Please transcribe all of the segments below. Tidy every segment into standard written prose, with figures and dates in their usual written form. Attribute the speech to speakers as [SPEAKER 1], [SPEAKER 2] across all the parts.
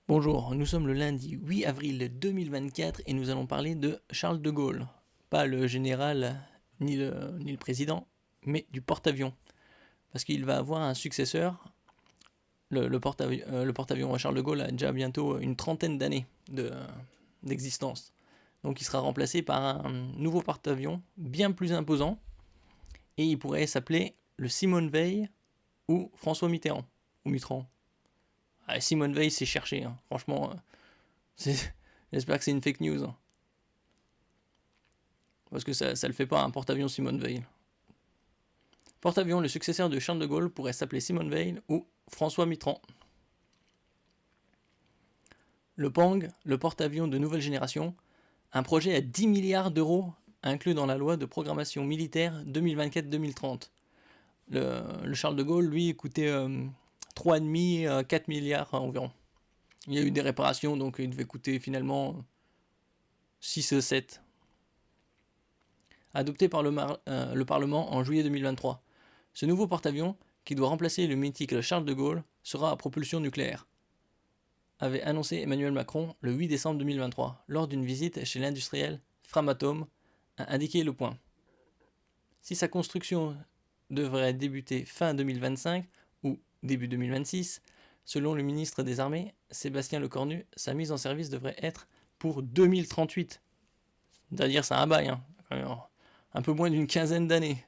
[SPEAKER 1] Bonjour, nous sommes le lundi 8 avril 2024 et nous allons parler de Charles de Gaulle. Pas le général ni le président, mais du porte-avions. Parce qu'il va avoir un successeur. Le porte-avions Charles de Gaulle a déjà bientôt une trentaine d'années d'existence. Donc il sera remplacé par un nouveau porte-avions bien plus imposant. Et il pourrait s'appeler le Simone Veil ou François Mitterrand. Ou Mitterrand. Ah, Simone Veil, c'est cherché, hein. Franchement, j'espère que c'est une fake news. Hein. Parce que ça le fait pas, un porte-avions Simone Veil. Porte-avions, le successeur de Charles de Gaulle, pourrait s'appeler Simone Veil ou François Mitterrand. Le PANG, le porte-avions de nouvelle génération, un projet à 10 milliards d'euros inclus dans la loi de programmation militaire 2024-2030. Le Charles de Gaulle, lui, coûtait 3,5 à 4 milliards environ. Il y a eu des réparations, donc il devait coûter finalement 6 7. Adopté par le Parlement en juillet 2023. Ce nouveau porte-avions, qui doit remplacer le mythique Charles de Gaulle, sera à propulsion nucléaire, avait annoncé Emmanuel Macron le 8 décembre 2023, lors d'une visite chez l'industriel Framatome, a indiqué Le Point. Si sa construction devrait débuter fin 2025 ou début 2026, selon le ministre des Armées, Sébastien Lecornu, sa mise en service devrait être pour 2038. C'est-à-dire c'est un bail, hein. Un peu moins d'une quinzaine d'années.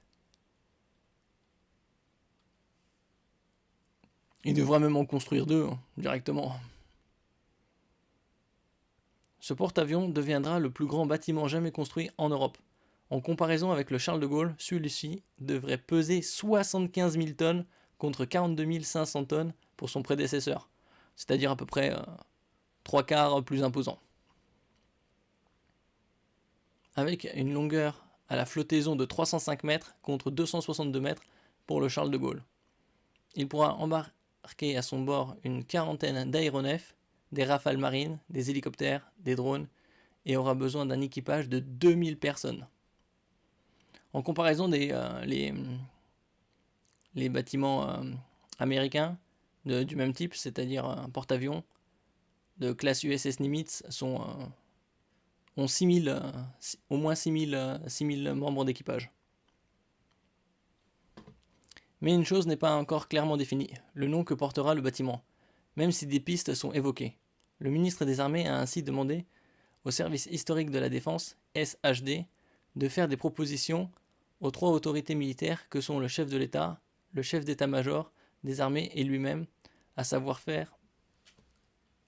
[SPEAKER 1] Il devrait même en construire deux, hein, directement. Ce porte-avions deviendra le plus grand bâtiment jamais construit en Europe. En comparaison avec le Charles de Gaulle, celui-ci devrait peser 75 000 tonnes contre 42 500 tonnes pour son prédécesseur, c'est-à-dire à peu près 3 quarts plus imposant. Avec une longueur à la flottaison de 305 mètres contre 262 mètres pour le Charles de Gaulle. Il pourra embarquer à son bord une quarantaine d'aéronefs, des rafales marines, des hélicoptères, des drones, et aura besoin d'un équipage de 2000 personnes. En comparaison les bâtiments américains du même type, c'est-à-dire un porte-avions de classe USS Nimitz, ont 6000, au moins 6000 membres d'équipage. Mais une chose n'est pas encore clairement définie, le nom que portera le bâtiment, même si des pistes sont évoquées. Le ministre des Armées a ainsi demandé au service historique de la défense, SHD, de faire des propositions aux 3 autorités militaires que sont le chef de l'État, le chef d'état-major des armées et lui-même, a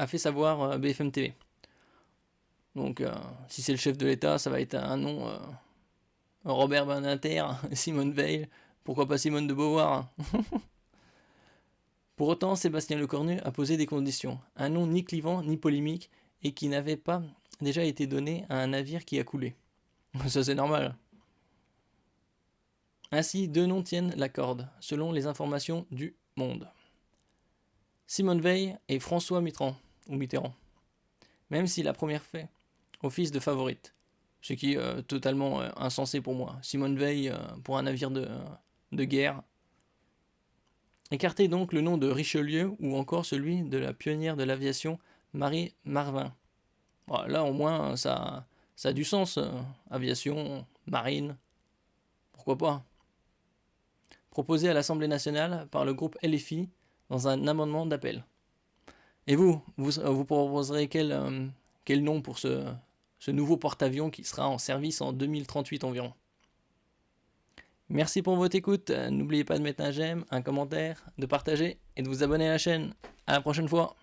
[SPEAKER 1] fait savoir BFM TV. Donc si c'est le chef de l'État, ça va être un nom Robert Badinter, Simone Veil, pourquoi pas Simone de Beauvoir. Pour autant, Sébastien Lecornu a posé des conditions, un nom ni clivant ni polémique et qui n'avait pas déjà été donné à un navire qui a coulé. Ça c'est normal. Ainsi, 2 noms tiennent la corde, selon les informations du Monde. Simone Veil et François Mitterrand, même si la première fait office de favorite, ce qui est totalement insensé pour moi. Simone Veil pour un navire de guerre. Écartez donc le nom de Richelieu ou encore celui de la pionnière de l'aviation Marie Marvin. Bon, là au moins ça a du sens, aviation, marine, pourquoi pas. Proposé à l'Assemblée nationale par le groupe LFI dans un amendement d'appel. Et vous proposerez quel nom pour ce nouveau porte-avions qui sera en service en 2038 environ. Merci pour votre écoute, n'oubliez pas de mettre un j'aime, un commentaire, de partager et de vous abonner à la chaîne. À la prochaine fois.